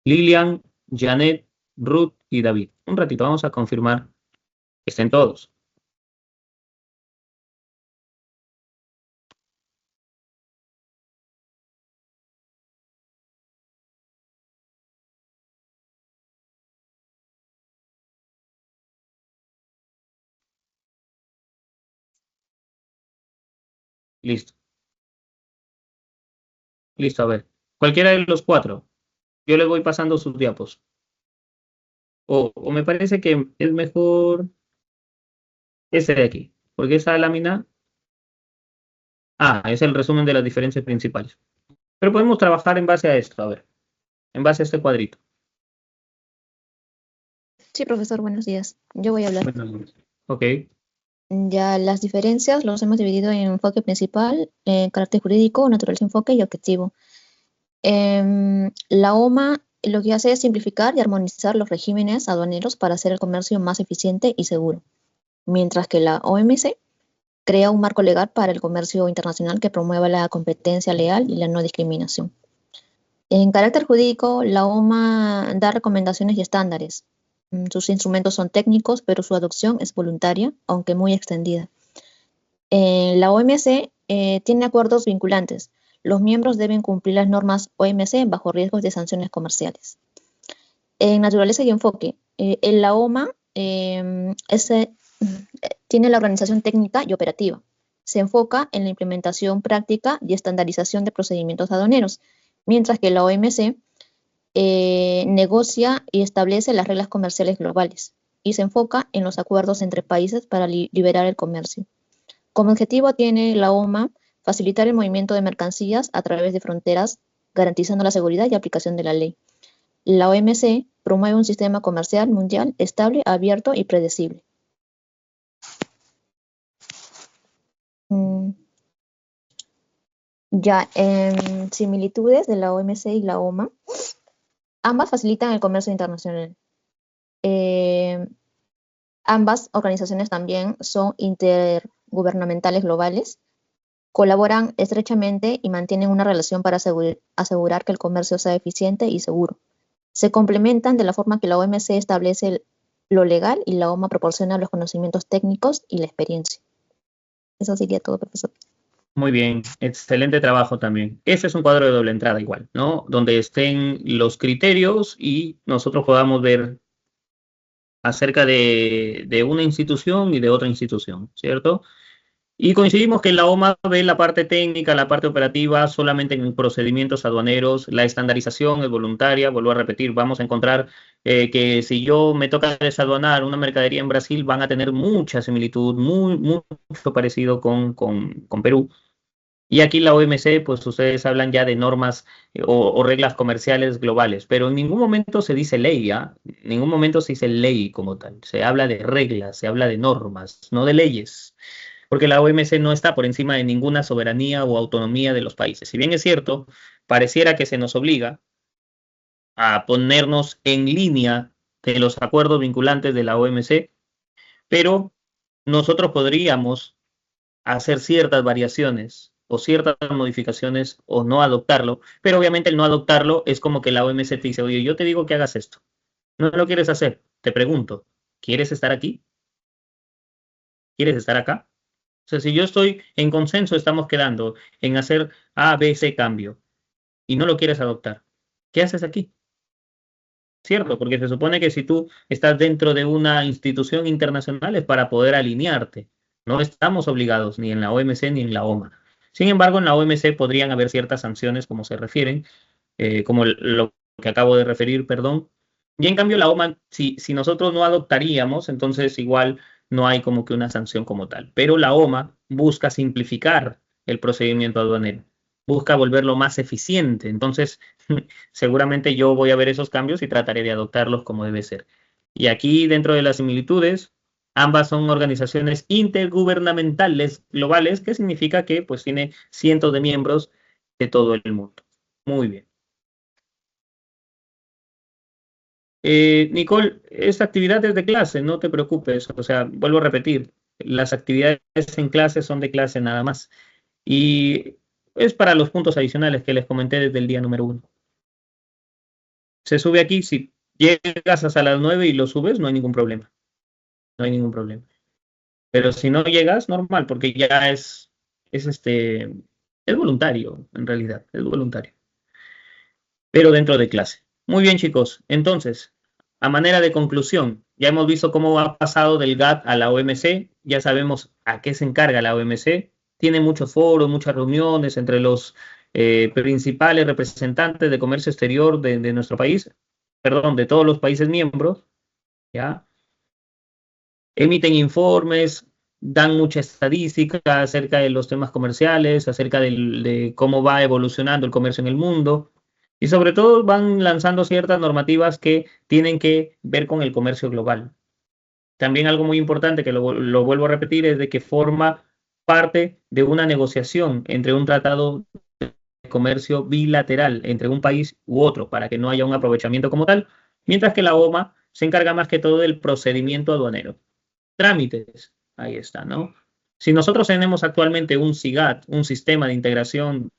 Lilian, Janet, Ruth y David. Un ratito, vamos a confirmar que estén todos. Listo, listo, a ver. Cualquiera de los cuatro. Yo le voy pasando sus diapos. O me parece que es mejor este de aquí, porque esa lámina, es el resumen de las diferencias principales. Pero podemos trabajar en base a esto, a ver, en base a este cuadrito. Sí, profesor, buenos días. Yo voy a hablar. Bueno, ok, Ya las diferencias los hemos dividido en enfoque principal, carácter jurídico, naturaleza enfoque y objetivo. La OMA lo que hace es simplificar y armonizar los regímenes aduaneros para hacer el comercio más eficiente y seguro, mientras que la OMC crea un marco legal para el comercio internacional que promueva la competencia leal y la no discriminación. En carácter jurídico, la OMA da recomendaciones y estándares. Sus instrumentos son técnicos, pero su adopción es voluntaria, aunque muy extendida. La OMC tiene acuerdos vinculantes. Los miembros deben cumplir las normas OMC bajo riesgos de sanciones comerciales. En naturaleza y enfoque, en la OMA tiene la organización técnica y operativa. Se enfoca en la implementación práctica y estandarización de procedimientos aduaneros, mientras que la OMC negocia y establece las reglas comerciales globales y se enfoca en los acuerdos entre países para liberar el comercio. Como objetivo tiene la OMA facilitar el movimiento de mercancías a través de fronteras, garantizando la seguridad y aplicación de la ley. La OMC promueve un sistema comercial mundial estable, abierto y predecible. Ya, en similitudes de la OMC y la OMA, ambas facilitan el comercio internacional. Ambas organizaciones también son intergubernamentales globales, colaboran estrechamente y mantienen una relación para asegurar que el comercio sea eficiente y seguro. Se complementan de la forma que la OMC establece lo legal y la OMA proporciona los conocimientos técnicos y la experiencia. Eso sería todo, profesor. Muy bien, excelente trabajo también. Ese es un cuadro de doble entrada igual, ¿no? Donde estén los criterios y nosotros podamos ver acerca de una institución y de otra institución, ¿cierto? Y coincidimos que la OMA ve la parte técnica, la parte operativa solamente en procedimientos aduaneros, la estandarización es voluntaria, vuelvo a repetir, vamos a encontrar que si yo me toca desaduanar una mercadería en Brasil, van a tener mucha similitud, mucho parecido con Perú. Y aquí la OMC, pues ustedes hablan ya de normas o reglas comerciales globales, pero en ningún momento se dice ley, ¿ya? En ningún momento se dice ley como tal. Se habla de reglas, se habla de normas, no de leyes, porque la OMC no está por encima de ninguna soberanía o autonomía de los países. Si bien es cierto, pareciera que se nos obliga a ponernos en línea de los acuerdos vinculantes de la OMC, pero nosotros podríamos hacer ciertas variaciones o ciertas modificaciones o no adoptarlo, pero obviamente el no adoptarlo es como que la OMC te dice, oye, yo te digo que hagas esto, no lo quieres hacer, te pregunto, ¿quieres estar aquí? ¿Quieres estar acá? O sea, si yo estoy en consenso, estamos quedando en hacer A, B, C cambio y no lo quieres adoptar, ¿qué haces aquí? ¿Cierto? Porque se supone que si tú estás dentro de una institución internacional es para poder alinearte. No estamos obligados ni en la OMC ni en la OMA. Sin embargo, en la OMC podrían haber ciertas sanciones, como se refieren, como lo que acabo de referir, perdón. Y en cambio, la OMA, si nosotros no adoptaríamos, entonces igual no hay como que una sanción como tal. Pero la OMA busca simplificar el procedimiento aduanero, busca volverlo más eficiente. Entonces, seguramente yo voy a ver esos cambios y trataré de adoptarlos como debe ser. Y aquí, dentro de las similitudes, ambas son organizaciones intergubernamentales globales, que significa que pues tiene cientos de miembros de todo el mundo. Muy bien. Nicole, esta actividad es de clase, no te preocupes. O sea, vuelvo a repetir, las actividades en clase son de clase nada más. Y es para los puntos adicionales que les comenté desde el día número 1. Se sube aquí, si llegas hasta las 9 y lo subes, no hay ningún problema. No hay ningún problema. Pero si no llegas, normal, porque ya es voluntario, en realidad, es voluntario. Pero dentro de clase. Muy bien, chicos. Entonces, a manera de conclusión, ya hemos visto cómo ha pasado del GATT a la OMC, ya sabemos a qué se encarga la OMC, tiene muchos foros, muchas reuniones entre los principales representantes de comercio exterior de nuestro país, perdón, de todos los países miembros, ¿ya? Emiten informes, dan mucha estadística acerca de los temas comerciales, acerca de cómo va evolucionando el comercio en el mundo, y sobre todo van lanzando ciertas normativas que tienen que ver con el comercio global. También algo muy importante que lo vuelvo a repetir es de que forma parte de una negociación entre un tratado de comercio bilateral entre un país u otro para que no haya un aprovechamiento como tal, mientras que la OMA se encarga más que todo del procedimiento aduanero. Trámites, ahí está, ¿no? Si nosotros tenemos actualmente un SIGAT, un sistema de integración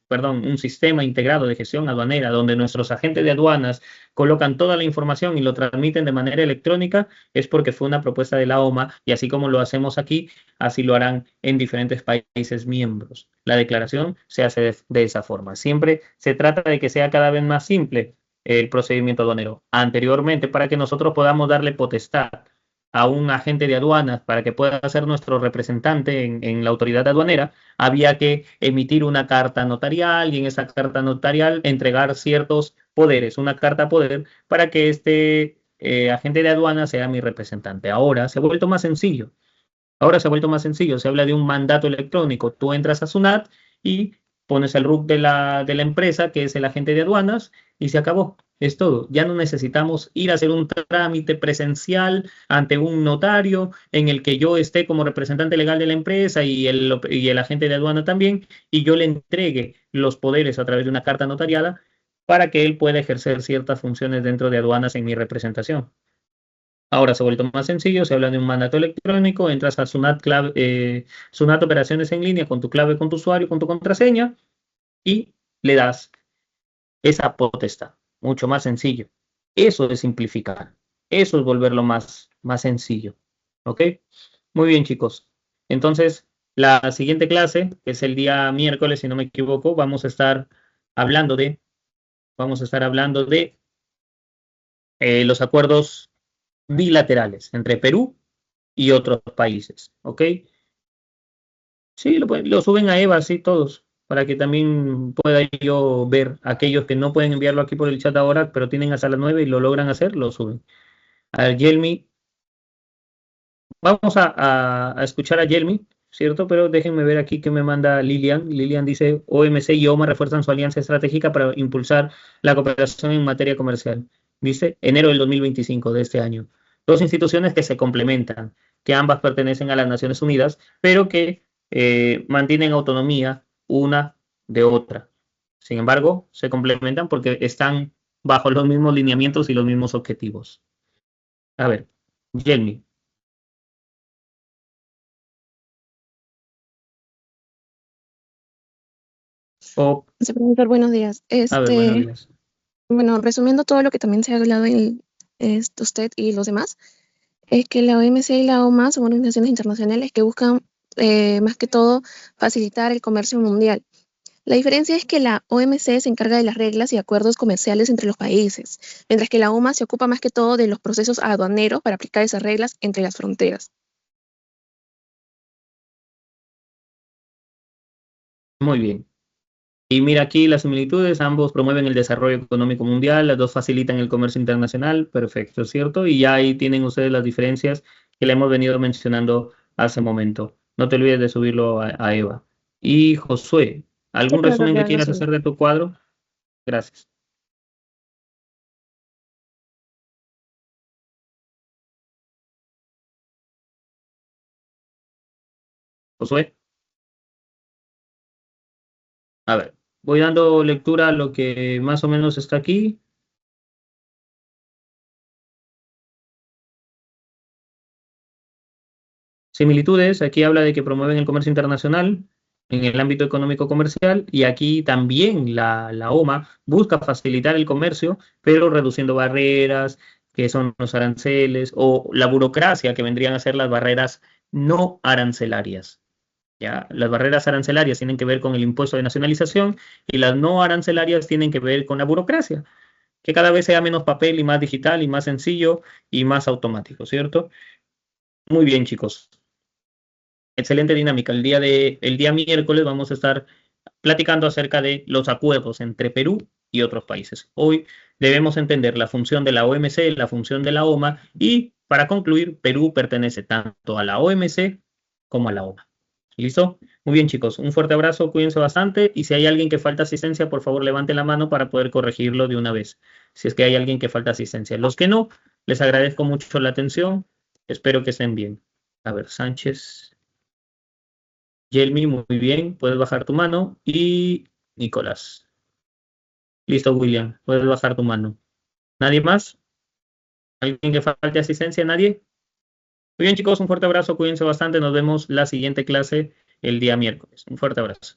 un sistema integrado de gestión aduanera donde nuestros agentes de aduanas colocan toda la información y lo transmiten de manera electrónica, es porque fue una propuesta de la OMA y así como lo hacemos aquí, así lo harán en diferentes países miembros. La declaración se hace de esa forma. Siempre se trata de que sea cada vez más simple el procedimiento aduanero. Anteriormente, para que nosotros podamos darle potestad a un agente de aduanas para que pueda ser nuestro representante en la autoridad aduanera, había que emitir una carta notarial y en esa carta notarial entregar ciertos poderes, una carta poder para que este agente de aduanas sea mi representante. Ahora se ha vuelto más sencillo. Se habla de un mandato electrónico. Tú entras a SUNAT y pones el RUC de la empresa, que es el agente de aduanas, y se acabó. Es todo. Ya no necesitamos ir a hacer un trámite presencial ante un notario en el que yo esté como representante legal de la empresa y el agente de aduana también, y yo le entregue los poderes a través de una carta notariada para que él pueda ejercer ciertas funciones dentro de aduanas en mi representación. Ahora se ha vuelto más sencillo, se habla de un mandato electrónico, entras a SUNAT, SUNAT Operaciones en línea con tu clave, con tu usuario, con tu contraseña y le das esa potestad. Mucho más sencillo. Eso es simplificar. Eso es volverlo más sencillo. ¿Ok? Muy bien, chicos. Entonces, la siguiente clase, que es el día miércoles, si no me equivoco, vamos a estar hablando de los acuerdos bilaterales entre Perú y otros países, ¿ok? Sí, lo suben a Eva, sí, todos, para que también pueda yo ver aquellos que no pueden enviarlo aquí por el chat ahora, pero tienen hasta las 9 y lo logran hacer, lo suben. A ver, Yelmi, vamos a escuchar a Yelmi, ¿cierto? Pero déjenme ver aquí que me manda Lilian. Lilian dice, OMC y OMA refuerzan su alianza estratégica para impulsar la cooperación en materia comercial. Dice, enero del 2025 de este año. Dos instituciones que se complementan, que ambas pertenecen a las Naciones Unidas, pero que mantienen autonomía una de otra. Sin embargo, se complementan porque están bajo los mismos lineamientos y los mismos objetivos. A ver, Yelmi. Profesor, buenos días. A ver, buenos días. Bueno, resumiendo todo lo que también se ha hablado usted y los demás, es que la OMC y la OMA son organizaciones internacionales que buscan más que todo facilitar el comercio mundial. La diferencia es que la OMC se encarga de las reglas y acuerdos comerciales entre los países, mientras que la OMA se ocupa más que todo de los procesos aduaneros para aplicar esas reglas entre las fronteras. Muy bien. Y mira aquí las similitudes, ambos promueven el desarrollo económico mundial, las dos facilitan el comercio internacional, perfecto, ¿cierto? Y ya ahí tienen ustedes las diferencias que le hemos venido mencionando hace momento. No te olvides de subirlo a Eva. Y Josué, ¿algún resumen que quieras hacer de tu cuadro? Gracias. Josué. A ver, voy dando lectura a lo que más o menos está aquí. Similitudes, aquí habla de que promueven el comercio internacional en el ámbito económico comercial y aquí también la OMA busca facilitar el comercio, pero reduciendo barreras, que son los aranceles, o la burocracia, que vendrían a ser las barreras no arancelarias. ¿Ya? Las barreras arancelarias tienen que ver con el impuesto de nacionalización y las no arancelarias tienen que ver con la burocracia, que cada vez sea menos papel y más digital y más sencillo y más automático, ¿cierto? Muy bien, chicos. Excelente dinámica. El día miércoles vamos a estar platicando acerca de los acuerdos entre Perú y otros países. Hoy debemos entender la función de la OMC, la función de la OMA y, para concluir, Perú pertenece tanto a la OMC como a la OMA. ¿Listo? Muy bien, chicos. Un fuerte abrazo, cuídense bastante y si hay alguien que falta asistencia, por favor, levante la mano para poder corregirlo de una vez. Si es que hay alguien que falta asistencia. Los que no, les agradezco mucho la atención. Espero que estén bien. A ver, Sánchez. Yelmi, muy bien, puedes bajar tu mano. Y Nicolás. Listo, William, puedes bajar tu mano. ¿Nadie más? ¿Alguien que falte asistencia? ¿Nadie? Muy bien, chicos, un fuerte abrazo, cuídense bastante. Nos vemos la siguiente clase el día miércoles. Un fuerte abrazo.